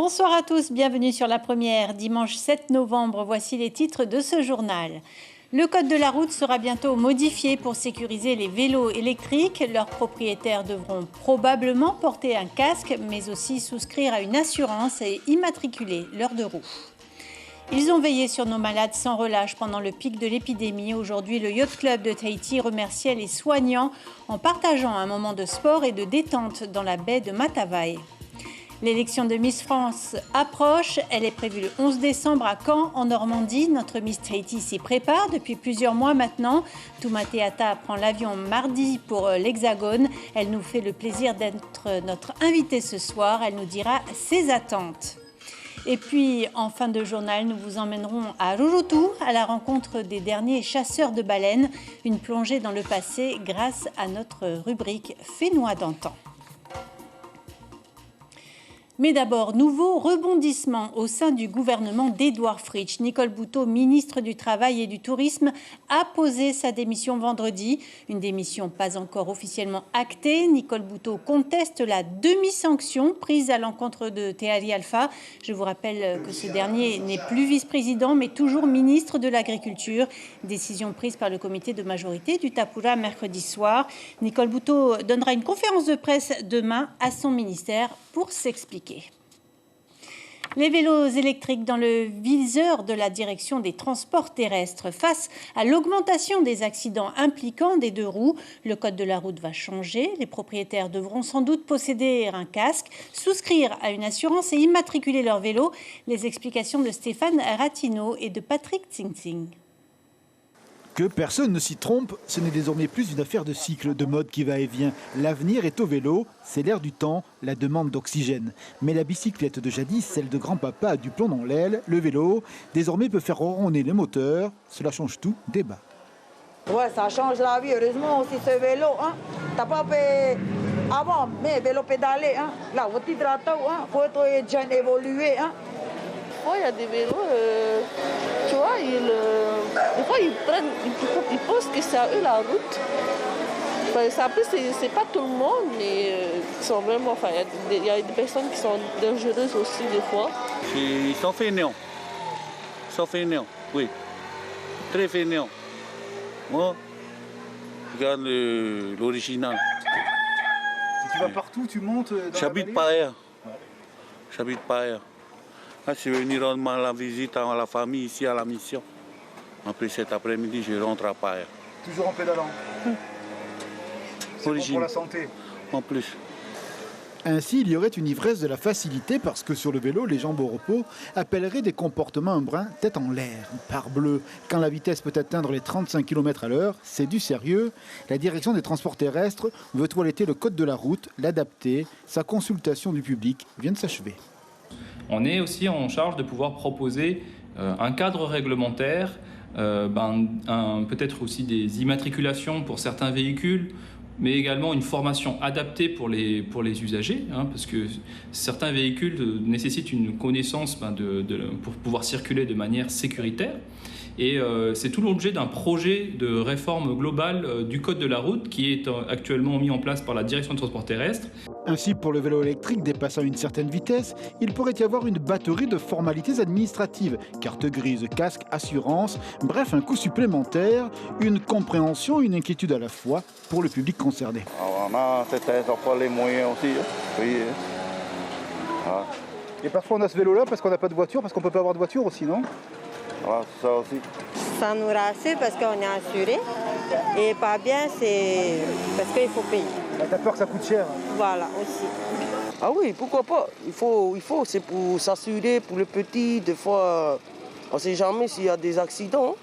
Bonsoir à tous, bienvenue sur La Première. Dimanche 7 novembre, voici les titres de ce journal. Le code de la route sera bientôt modifié pour sécuriser les vélos électriques. Leurs propriétaires devront probablement porter un casque, mais aussi souscrire à une assurance et immatriculer leurs deux roues. Ils ont veillé sur nos malades sans relâche pendant le pic de l'épidémie. Aujourd'hui, le Yacht Club de Tahiti remerciait les soignants en partageant un moment de sport et de détente dans la baie de Matavai. L'élection de Miss France approche. Elle est prévue le 11 décembre à Caen, en Normandie. Notre Miss Tahiti s'y prépare depuis plusieurs mois maintenant. Toumateata prend l'avion mardi pour l'Hexagone. Elle nous fait le plaisir d'être notre invitée ce soir. Elle nous dira ses attentes. Et puis, en fin de journal, nous vous emmènerons à Rurutu, à la rencontre des derniers chasseurs de baleines. Une plongée dans le passé grâce à notre rubrique Fénois d'antan. Mais d'abord, nouveau rebondissement au sein du gouvernement d'Édouard Fritch. Nicole Bouteau, ministre du Travail et du Tourisme, a posé sa démission vendredi. Une démission pas encore officiellement actée. Nicole Bouteau conteste la demi-sanction prise à l'encontre de Tehari Alpha. Je vous rappelle que ce dernier n'est plus vice-président, mais toujours ministre de l'Agriculture. Décision prise par le comité de majorité du Tapura mercredi soir. Nicole Bouteau donnera une conférence de presse demain à son ministère pour s'expliquer. Les vélos électriques dans le viseur de la direction des transports terrestres. Face à l'augmentation des accidents impliquant des deux roues, le code de la route va changer. Les propriétaires devront sans doute posséder un casque, souscrire à une assurance et immatriculer leur vélo. Les explications de Stéphane Ratino et de Patrick Tsing-Tsing. Que personne ne s'y trompe, ce n'est désormais plus une affaire de cycle, de mode qui va et vient. L'avenir est au vélo, c'est l'air du temps, la demande d'oxygène. Mais la bicyclette de jadis, celle de grand-papa, a du plomb dans l'aile. Le vélo, désormais, peut faire ronronner le moteur. Cela change tout, débat. Ouais, ça change la vie, heureusement aussi ce vélo. Hein. T'as pas fait avant, mais vélo pédalé. Hein. Là, au titre faut être jeune, évolué. Hein. Il y a des vélos, tu vois, des fois ils pensent que c'est à eux la route. Après, c'est pas tout le monde, mais ils sont vraiment, il y a des personnes qui sont dangereuses aussi des fois. Ils sont fainéants. Ils sont fainéants, oui. Très fainéants. Moi, regarde l'original. Tu vas partout, tu montes dans J'habite par ailleurs. J'habite par ailleurs. Là, je suis venu rendre la visite à la famille ici à la mission. Après cet après-midi, je rentre à Paris. Toujours en pédalant. C'est bon pour la santé. En plus. Ainsi, il y aurait une ivresse de la facilité parce que sur le vélo, les jambes au repos appelleraient des comportements un brin tête en l'air. Parbleu, quand la vitesse peut atteindre les 35 km à l'heure, c'est du sérieux. La direction des transports terrestres veut toiletter le code de la route, l'adapter. Sa consultation du public vient de s'achever. On est aussi en charge de pouvoir proposer un cadre réglementaire, peut-être aussi des immatriculations pour certains véhicules, mais également une formation adaptée pour les usagers, parce que certains véhicules nécessitent une connaissance pour pouvoir circuler de manière sécuritaire. Et c'est tout l'objet d'un projet de réforme globale du Code de la route qui est actuellement mis en place par la Direction des transports terrestres. Ainsi, pour le vélo électrique dépassant une certaine vitesse, il pourrait y avoir une batterie de formalités administratives, carte grise, casque, assurance, bref, un coût supplémentaire, une compréhension, une inquiétude à la fois pour le public concerné. On a les moyens aussi. Oui. Et parfois on a ce vélo-là parce qu'on n'a pas de voiture, parce qu'on ne peut pas avoir de voiture aussi, non ? Voilà, c'est ça aussi. Ça nous rassure parce qu'on est assuré. Et pas bien, c'est parce qu'il faut payer. T'as peur que ça coûte cher ? Voilà, aussi. Ah oui, pourquoi pas. Il faut, c'est pour s'assurer, pour le petit. Des fois, on ne sait jamais s'il y a des accidents.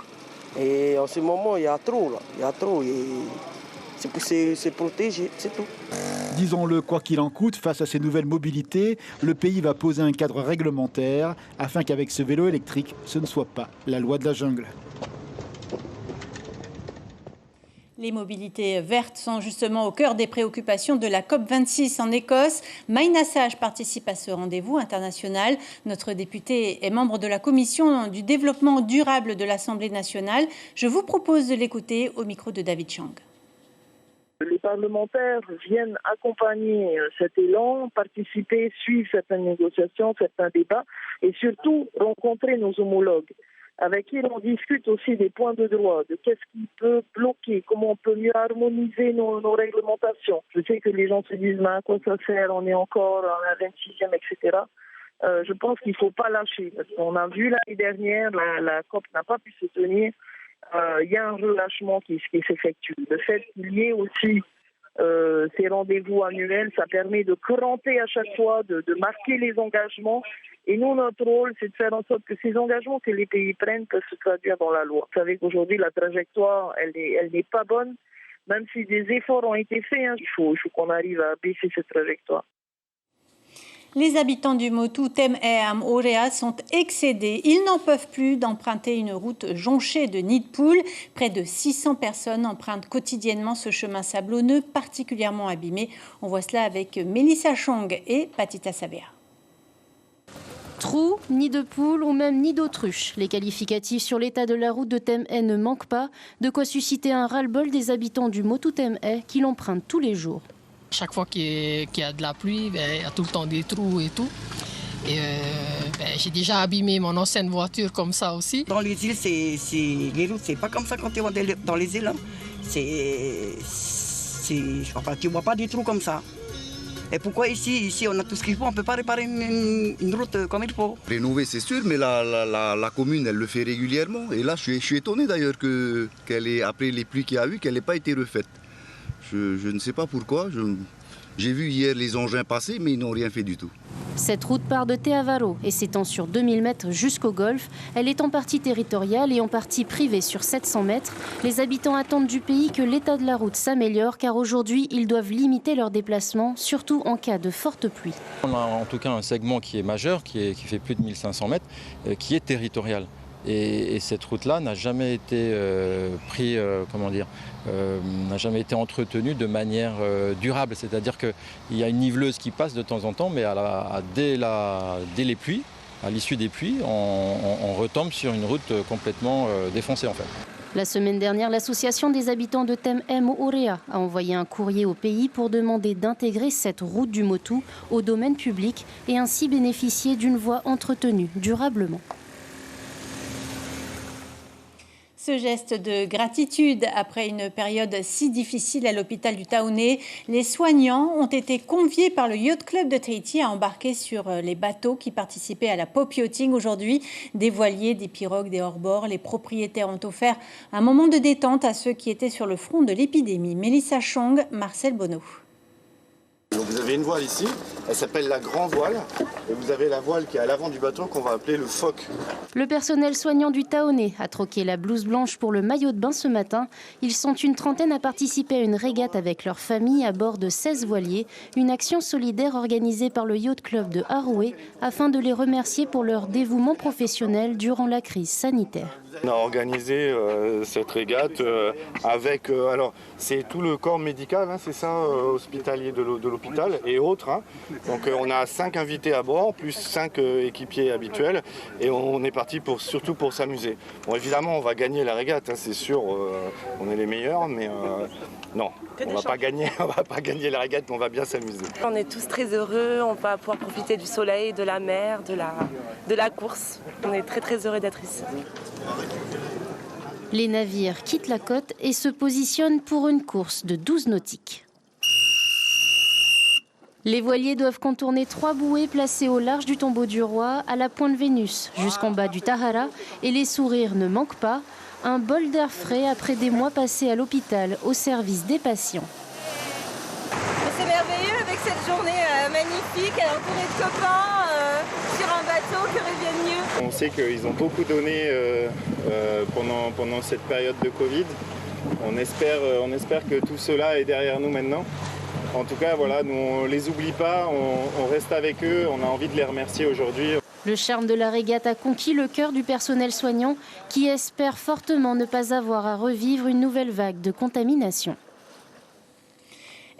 Et en ce moment, il y a trop, là. Il y a trop. Et c'est pour se protéger, c'est tout. Disons-le, quoi qu'il en coûte, face à ces nouvelles mobilités, le pays va poser un cadre réglementaire afin qu'avec ce vélo électrique, ce ne soit pas la loi de la jungle. Les mobilités vertes sont justement au cœur des préoccupations de la COP26 en Écosse. Maïna Sage participe à ce rendez-vous international. Notre député est membre de la Commission du développement durable de l'Assemblée nationale. Je vous propose de l'écouter au micro de David Chang. Les parlementaires viennent accompagner cet élan, participer, suivre certaines négociations, certains débats et surtout rencontrer nos homologues avec qui on discute aussi des points de droit, de qu'est-ce qui peut bloquer, comment on peut mieux harmoniser nos réglementations. Je sais que les gens se disent mais à quoi ça sert, on est encore à la 26e, etc. Je pense qu'il ne faut pas lâcher parce qu'on a vu l'année dernière, la COP n'a pas pu se tenir. Il y a un relâchement qui s'effectue. Le fait qu'il y ait aussi ces rendez-vous annuels, ça permet de cranter à chaque fois, de marquer les engagements. Et nous, notre rôle, c'est de faire en sorte que ces engagements que les pays prennent peuvent se traduire dans la loi. Vous savez qu'aujourd'hui, la trajectoire, elle n'est pas bonne. Même si des efforts ont été faits, il faut qu'on arrive à baisser cette trajectoire. Les habitants du Motu Tem-e Aurea sont excédés. Ils n'en peuvent plus d'emprunter une route jonchée de nids de poules. Près de 600 personnes empruntent quotidiennement ce chemin sablonneux particulièrement abîmé. On voit cela avec Mélissa Chong et Patita Savea. Trous, nid de poules ou même nid d'autruche. Les qualificatifs sur l'état de la route de Tem-e ne manquent pas. De quoi susciter un ras-le-bol des habitants du Motu Tem-e qui l'empruntent tous les jours. Chaque fois qu'il y a de la pluie, il y a tout le temps des trous et tout. Et j'ai déjà abîmé mon ancienne voiture comme ça aussi. Dans les îles, les routes, c'est pas comme ça quand tu vas dans les îles. Hein. Tu vois pas des trous comme ça. Et pourquoi ici on a tout ce qu'il faut, on ne peut pas réparer une route comme il faut. Rénover c'est sûr, mais la commune elle le fait régulièrement. Et là je suis étonné d'ailleurs qu'elle ait, après les pluies qu'il y a eu, qu'elle n'ait pas été refaite. Je ne sais pas pourquoi. J'ai vu hier les engins passer, mais ils n'ont rien fait du tout. Cette route part de Teavaro et s'étend sur 2000 mètres jusqu'au golfe. Elle est en partie territoriale et en partie privée sur 700 mètres. Les habitants attendent du pays que l'état de la route s'améliore car aujourd'hui, ils doivent limiter leurs déplacements, surtout en cas de forte pluie. On a en tout cas un segment qui est majeur, qui fait plus de 1500 mètres, qui est territorial. Et cette route-là n'a jamais été n'a jamais été entretenue de manière durable. C'est-à-dire qu'il y a une niveleuse qui passe de temps en temps, mais dès les pluies, à l'issue des pluies, on retombe sur une route complètement défoncée en fait. La semaine dernière, l'association des habitants de Tem-e Aurea a envoyé un courrier au pays pour demander d'intégrer cette route du Motu au domaine public et ainsi bénéficier d'une voie entretenue durablement. Ce geste de gratitude après une période si difficile à l'hôpital du Taounais, les soignants ont été conviés par le Yacht Club de Tahiti à embarquer sur les bateaux qui participaient à la pop yachting aujourd'hui. Des voiliers, des pirogues, des hors-bords, les propriétaires ont offert un moment de détente à ceux qui étaient sur le front de l'épidémie. Mélissa Chong, Marcel Bonneau. Donc vous avez une voile ici, elle s'appelle la grand voile, et vous avez la voile qui est à l'avant du bateau qu'on va appeler le phoque. Le personnel soignant du Taounais a troqué la blouse blanche pour le maillot de bain ce matin. Ils sont une trentaine à participer à une régate avec leur famille à bord de 16 voiliers, une action solidaire organisée par le Yacht Club de Haroué afin de les remercier pour leur dévouement professionnel durant la crise sanitaire. On a organisé cette régate avec, alors c'est tout le corps médical, hein, c'est ça, hospitalier de l'hôpital et autres. Hein. Donc on a 5 invités à bord, plus 5 équipiers habituels et on est parti surtout pour s'amuser. Bon, évidemment on va gagner la régate, hein, c'est sûr, on est les meilleurs, mais non, on va pas gagner la régate, mais on va bien s'amuser. On est tous très heureux, on va pouvoir profiter du soleil, de la mer, de la course. On est très très heureux d'être ici. Les navires quittent la côte et se positionnent pour une course de 12 nautiques. Les voiliers doivent contourner 3 bouées placées au large du tombeau du roi, à la pointe Vénus, jusqu'en bas du Tahara, et les sourires ne manquent pas. Un bol d'air frais après des mois passés à l'hôpital au service des patients. C'est merveilleux avec cette journée magnifique, entourée de copains, sur un bateau, que reviennent mieux. On sait qu'ils ont beaucoup donné pendant cette période de Covid. On espère que tout cela est derrière nous maintenant. En tout cas, voilà, nous on ne les oublie pas, on reste avec eux, on a envie de les remercier aujourd'hui. Le charme de la régate a conquis le cœur du personnel soignant qui espère fortement ne pas avoir à revivre une nouvelle vague de contamination.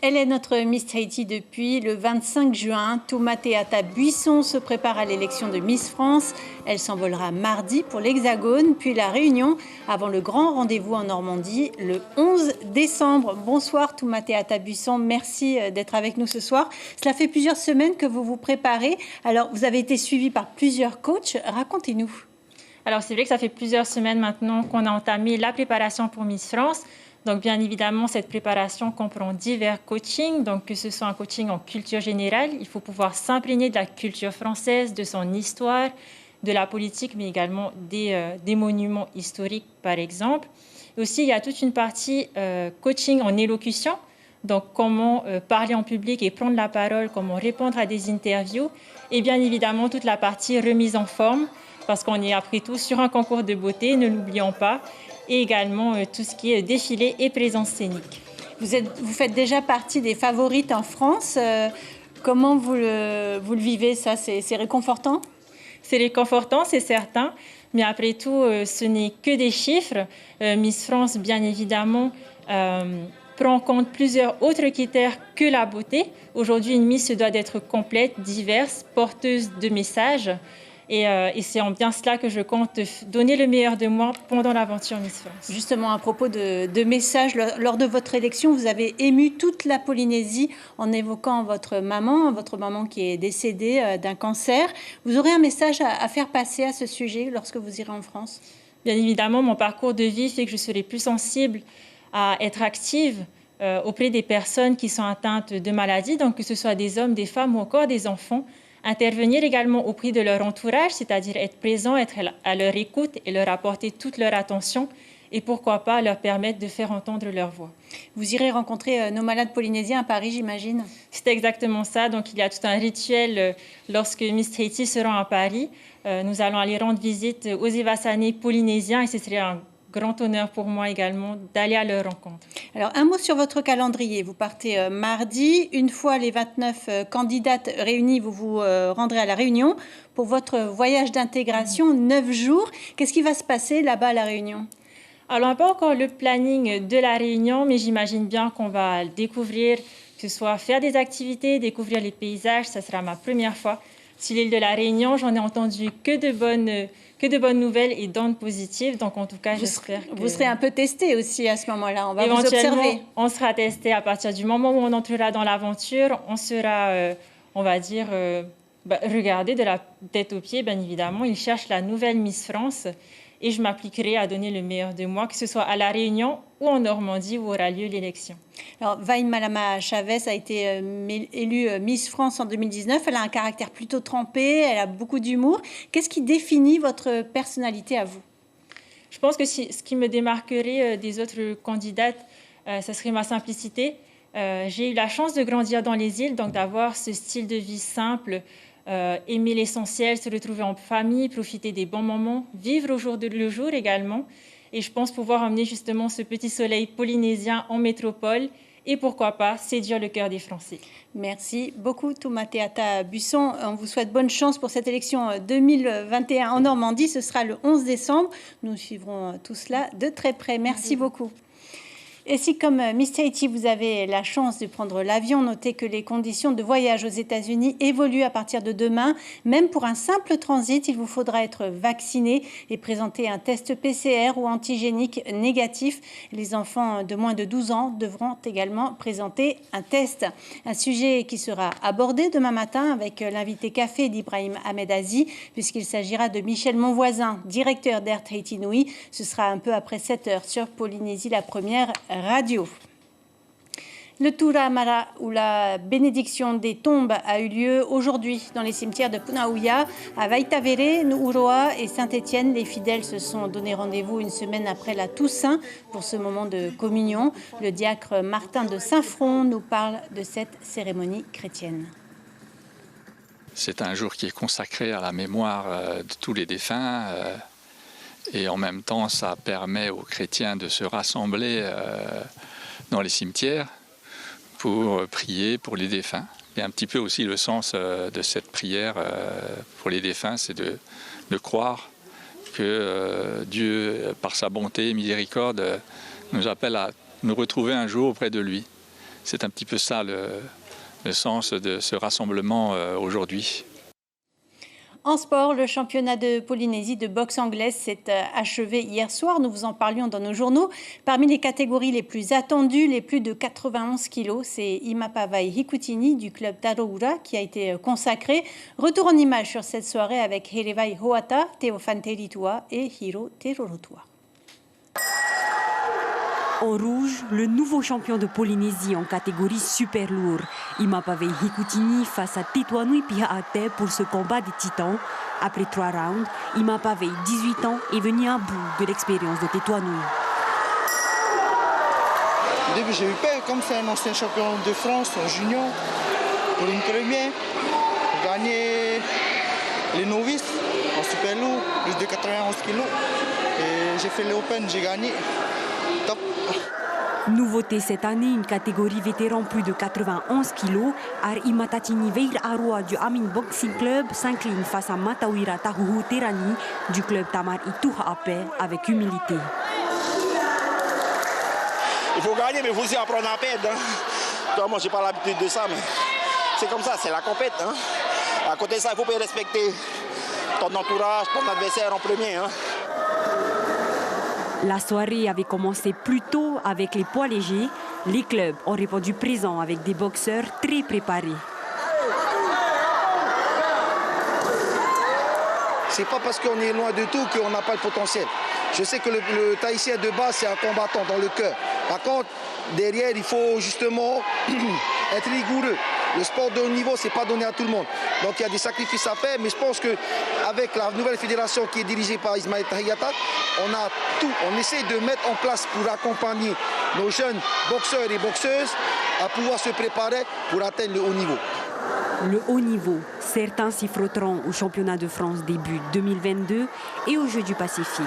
Elle est notre Miss Tahiti depuis le 25 juin. Toumateata Buisson se prépare à l'élection de Miss France. Elle s'envolera mardi pour l'Hexagone, puis la Réunion, avant le grand rendez-vous en Normandie le 11 décembre. Bonsoir Toumateata Buisson, merci d'être avec nous ce soir. Cela fait plusieurs semaines que vous vous préparez. Alors, vous avez été suivi par plusieurs coachs. Racontez-nous. Alors, c'est vrai que ça fait plusieurs semaines maintenant qu'on a entamé la préparation pour Miss France. Donc, bien évidemment, cette préparation comprend divers coachings. Donc, que ce soit un coaching en culture générale, il faut pouvoir s'imprégner de la culture française, de son histoire, de la politique, mais également des monuments historiques, par exemple. Et aussi, il y a toute une partie coaching en élocution. Donc, comment parler en public et prendre la parole, comment répondre à des interviews. Et bien évidemment, toute la partie remise en forme, parce qu'on est après tout sur un concours de beauté, ne l'oublions pas. Et également tout ce qui est défilé et présence scénique. Vous faites déjà partie des favorites en France. Comment vous le vivez, ça? C'est réconfortant? C'est réconfortant, c'est certain. Mais après tout, ce n'est que des chiffres. Miss France, bien évidemment, prend en compte plusieurs autres critères que la beauté. Aujourd'hui, une Miss se doit d'être complète, diverse, porteuse de messages. Et c'est en bien cela que je compte donner le meilleur de moi pendant l'aventure Miss France. Justement, à propos de messages, lors de votre élection, vous avez ému toute la Polynésie en évoquant votre maman qui est décédée d'un cancer. Vous aurez un message à faire passer à ce sujet lorsque vous irez en France? Bien évidemment, mon parcours de vie fait que je serai plus sensible à être active auprès des personnes qui sont atteintes de maladies, donc que ce soit des hommes, des femmes ou encore des enfants. Intervenir également auprès de leur entourage, c'est-à-dire être présent, être à leur écoute et leur apporter toute leur attention et pourquoi pas leur permettre de faire entendre leur voix. Vous irez rencontrer nos malades polynésiens à Paris, j'imagine? C'est exactement ça. Donc, il y a tout un rituel lorsque Miss Tahiti sera à Paris. Nous allons aller rendre visite aux Evassanais polynésiens et ce serait un grand honneur pour moi également d'aller à leur rencontre. Alors, un mot sur votre calendrier. Vous partez mardi. Une fois les 29 candidates réunies, vous vous rendrez à La Réunion pour votre voyage d'intégration, 9 jours. Qu'est-ce qui va se passer là-bas à La Réunion? Alors, on n'a pas encore le planning de La Réunion, mais j'imagine bien qu'on va découvrir, que ce soit faire des activités, découvrir les paysages. Ça sera ma première fois sur l'île de La Réunion. J'en ai entendu que de bonnes nouvelles et d'ondes positives. Donc, en tout cas, j'espère que... Vous serez un peu testé aussi à ce moment-là. On va vous observer. On sera testé à partir du moment où on entrera dans l'aventure. On sera, on va dire, regardé de la tête aux pieds, bien évidemment. Ils cherchent la nouvelle Miss France et je m'appliquerai à donner le meilleur de moi, que ce soit à La Réunion ou en Normandie où aura lieu l'élection. Alors, Vaïn Malama Chavez a été élue Miss France en 2019. Elle a un caractère plutôt trempé, elle a beaucoup d'humour. Qu'est-ce qui définit votre personnalité à vous? Je pense que ce qui me démarquerait des autres candidates, ça serait ma simplicité. J'ai eu la chance de grandir dans les îles, donc d'avoir ce style de vie simple, aimer l'essentiel, se retrouver en famille, profiter des bons moments, vivre au jour le jour également. Et je pense pouvoir emmener justement ce petit soleil polynésien en métropole et pourquoi pas séduire le cœur des Français. Merci beaucoup Toumateata Buisson. On vous souhaite bonne chance pour cette élection 2021 en Normandie. Ce sera le 11 décembre. Nous suivrons tout cela de très près. Merci beaucoup. Et si, comme Miss Tahiti, vous avez la chance de prendre l'avion, notez que les conditions de voyage aux États-Unis évoluent à partir de demain. Même pour un simple transit, il vous faudra être vacciné et présenter un test PCR ou antigénique négatif. Les enfants de moins de 12 ans devront également présenter un test. Un sujet qui sera abordé demain matin avec l'invité café d'Ibrahim Ahmed Aziz, puisqu'il s'agira de Michel Monvoisin, directeur d'Air Tahiti Nui. Ce sera un peu après 7h sur Polynésie, la première radio. Le Turamara, où la bénédiction des tombes a eu lieu aujourd'hui dans les cimetières de Punaouia, à Vaitavere, Nuuroa et Saint-Étienne. Les fidèles se sont donné rendez-vous une semaine après la Toussaint pour ce moment de communion. Le diacre Martin de Saint-Front nous parle de cette cérémonie chrétienne. C'est un jour qui est consacré à la mémoire de tous les défunts. Et en même temps, ça permet aux chrétiens de se rassembler dans les cimetières pour prier pour les défunts. Et un petit peu aussi le sens de cette prière pour les défunts, c'est de croire que Dieu, par sa bonté et miséricorde, nous appelle à nous retrouver un jour auprès de lui. c'est un petit peu ça le sens de ce rassemblement aujourd'hui. En sport, le championnat de Polynésie de boxe anglaise s'est achevé hier soir. Nous vous en parlions dans nos journaux. Parmi les catégories les plus attendues, les plus de 91 kilos, c'est Imapavai Hikutini du club Taroura qui a été consacré. Retour en image sur cette soirée avec Herevai Hoata, Théophane Teritua et Hiro Terorotua. En rouge, le nouveau champion de Polynésie en catégorie super lourd. Imapavai Hikutini face à Tituanui Pihaate pour ce combat des titans. Après 3 rounds, Imapavai, 18 ans, est venu à bout de l'expérience de Tituanui. Au début, j'ai eu peur, comme c'est un ancien champion de France en junior, pour une première, gagner les novices en super lourd, plus de 91 kilos. Et j'ai fait l'Open, j'ai gagné. Top. Nouveauté cette année, une catégorie vétéran plus de 91 kilos. Ar Imatatini Veir Arua du Amin Boxing Club s'incline face à Matawira Tahuhu Terani du club Tamar Ituha Ape avec humilité. Il faut gagner, mais il faut aussi apprendre à perdre. Toi, moi, j'ai pas l'habitude de ça, mais c'est comme ça, c'est la compète. À côté de ça, il faut respecter ton entourage, ton adversaire en premier. La soirée avait commencé plus tôt avec les poids légers. Les clubs ont répondu présents avec des boxeurs très préparés. C'est pas parce qu'on est loin de tout qu'on n'a pas le potentiel. Je sais que le Tahitien de base, c'est un combattant dans le cœur. Par contre, derrière, il faut justement être rigoureux. Le sport de haut niveau, c'est pas donné à tout le monde. Donc il y a des sacrifices à faire, mais je pense qu'avec la nouvelle fédération qui est dirigée par Ismaël Tahiyata, on a tout. On essaie de mettre en place pour accompagner nos jeunes boxeurs et boxeuses à pouvoir se préparer pour atteindre le haut niveau. Le haut niveau, certains s'y frotteront au championnat de France début 2022 et aux Jeux du Pacifique.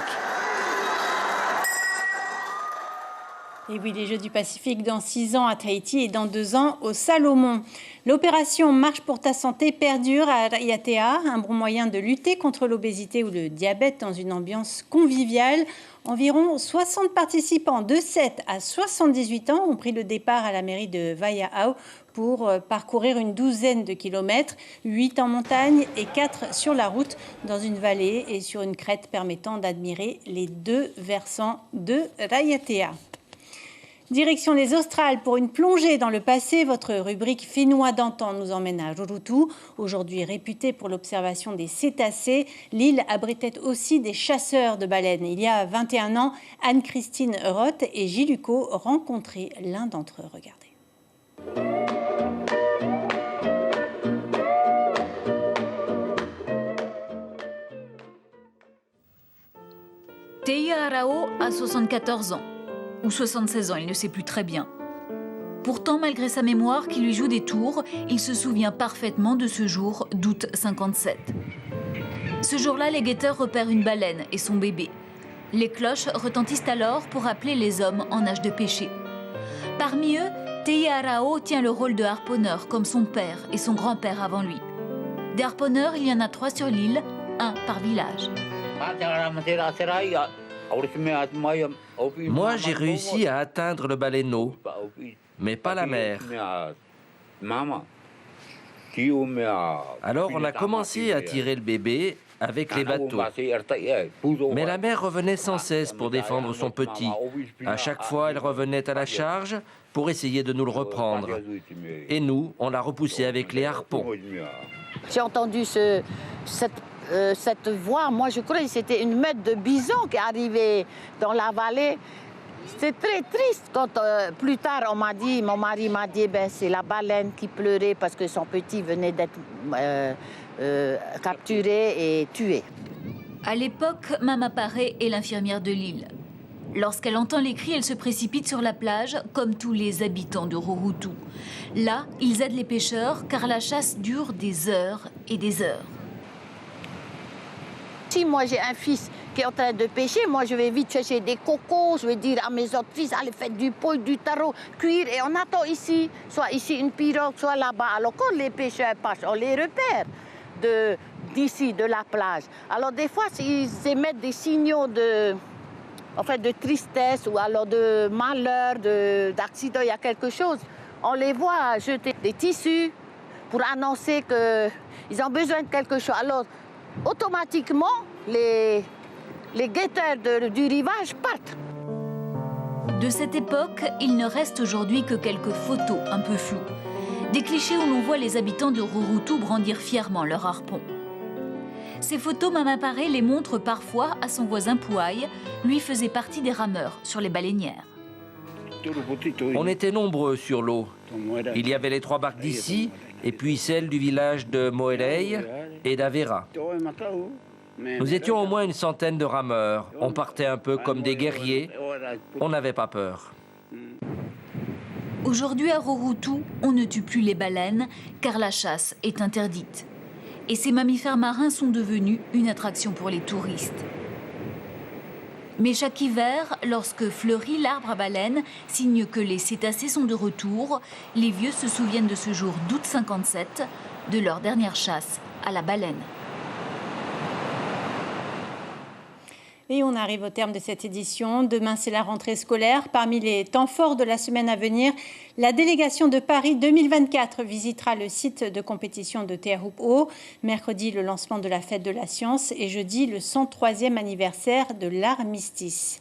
Et oui, les Jeux du Pacifique dans 6 ans à Tahiti et dans 2 ans au Salomon. L'opération Marche pour ta santé perdure à Raiatea, un bon moyen de lutter contre l'obésité ou le diabète dans une ambiance conviviale. Environ 60 participants de 7 à 78 ans ont pris le départ à la mairie de Vaia'au pour parcourir une douzaine de kilomètres, 8 en montagne et 4 sur la route, dans une vallée et sur une crête permettant d'admirer les 2 versants de Raiatea. Direction les Australes pour une plongée dans le passé. Votre rubrique Fénois d'antan nous emmène à Rurutu. Aujourd'hui réputée pour l'observation des cétacés, l'île abritait aussi des chasseurs de baleines. Il y a 21 ans, Anne-Christine Roth et Gilles Hucot rencontraient l'un d'entre eux. Regardez. Teia Arao a 74 ans. Ou 76 ans, il ne sait plus très bien. Pourtant, malgré sa mémoire qui lui joue des tours, il se souvient parfaitement de ce jour d'août 57. Ce jour-là, les guetteurs repèrent une baleine et son bébé. Les cloches retentissent alors pour appeler les hommes en âge de pêcher. Parmi eux, Teia Arao tient le rôle de harponneur comme son père et son grand-père avant lui. Des harponneurs, il y en a 3 sur l'île, 1 par village. Moi, j'ai réussi à atteindre le baleineau, mais pas la mer. Alors, on a commencé à tirer le bébé avec les bateaux. Mais la mère revenait sans cesse pour défendre son petit. À chaque fois, elle revenait à la charge pour essayer de nous le reprendre. Et nous, on l'a repoussé avec les harpons. J'ai entendu cette voix, moi je croyais que c'était une meute de bisons qui arrivait dans la vallée. C'était très triste quand plus tard mon mari m'a dit c'est la baleine qui pleurait parce que son petit venait d'être capturé et tué. À l'époque, Mama Paré est l'infirmière de l'île. Lorsqu'elle entend les cris, elle se précipite sur la plage, comme tous les habitants de Rurutu. Là, ils aident les pêcheurs, car la chasse dure des heures et des heures. Si moi j'ai un fils qui est en train de pêcher, moi je vais vite chercher des cocos, je vais dire à mes autres fils, allez faire du poil, du taro, cuire, et on attend ici, soit ici une pirogue, soit là-bas. Alors quand les pêcheurs passent, on les repère d'ici, de la plage. Alors des fois, ils émettent des signaux de tristesse ou alors de malheur, d'accident, il y a quelque chose. on les voit jeter des tissus pour annoncer qu'ils ont besoin de quelque chose. Alors, automatiquement, les guetteurs du rivage partent. De cette époque, il ne reste aujourd'hui que quelques photos un peu floues. Des clichés où l'on voit les habitants de Rurutu brandir fièrement leur harpon. Ces photos, Mama Paré les montre parfois à son voisin Pouaï, lui faisait partie des rameurs sur les baleinières. On était nombreux sur l'eau. Il y avait les 3 barques d'ici, et puis celles du village de Moelei et d'Avera. Nous étions au moins une centaine de rameurs. On partait un peu comme des guerriers. On n'avait pas peur. Aujourd'hui à Rurutu, on ne tue plus les baleines car la chasse est interdite. Et ces mammifères marins sont devenus une attraction pour les touristes. Mais chaque hiver, lorsque fleurit l'arbre à baleines, signe que les cétacés sont de retour, les vieux se souviennent de ce jour d'août 57, de leur dernière chasse à la baleine. Et on arrive au terme de cette édition. Demain, c'est la rentrée scolaire. Parmi les temps forts de la semaine à venir, la délégation de Paris 2024 visitera le site de compétition de Te Ahupu'o. Mercredi, le lancement de la fête de la science et jeudi, le 103e anniversaire de l'armistice.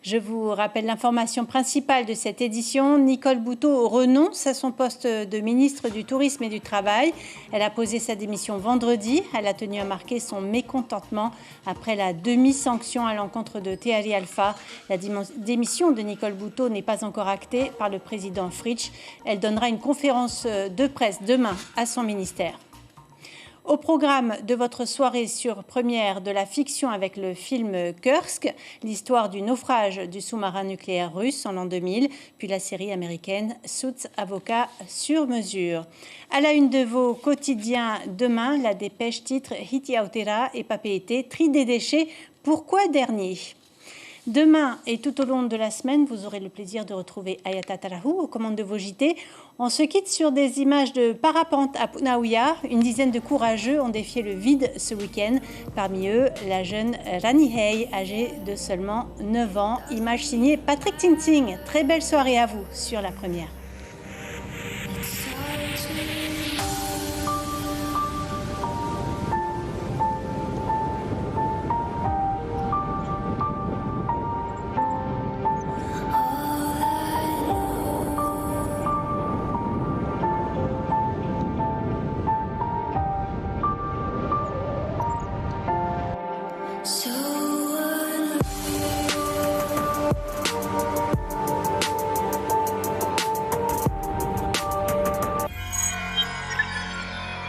Je vous rappelle l'information principale de cette édition. Nicole Boutot renonce à son poste de ministre du Tourisme et du Travail. Elle a posé sa démission vendredi. Elle a tenu à marquer son mécontentement après la demi-sanction à l'encontre de Tehari Alpha. La démission de Nicole Boutot n'est pas encore actée par le président Fritsch. Elle donnera une conférence de presse demain à son ministère. Au programme de votre soirée sur Première, de la fiction avec le film Kursk, l'histoire du naufrage du sous-marin nucléaire russe en l'an 2000, puis la série américaine Suits, avocat sur mesure. À la une de vos quotidiens demain, la dépêche titre Hiti Aotera et Papeete, tri des déchets, pourquoi dernier ? Demain et tout au long de la semaine, vous aurez le plaisir de retrouver Ayata Tarahou aux commandes de vos JT. On se quitte sur des images de parapente à Punaouia. Une dizaine de courageux ont défié le vide ce week-end. Parmi eux, la jeune Rani Hey, âgée de seulement 9 ans. Image signée Patrick Tinting. Très belle soirée à vous sur La Première.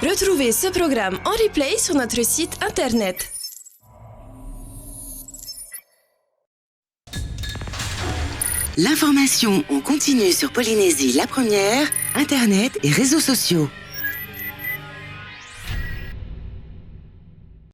Retrouvez ce programme en replay sur notre site internet. L'information en continu sur Polynésie La Première, internet et réseaux sociaux.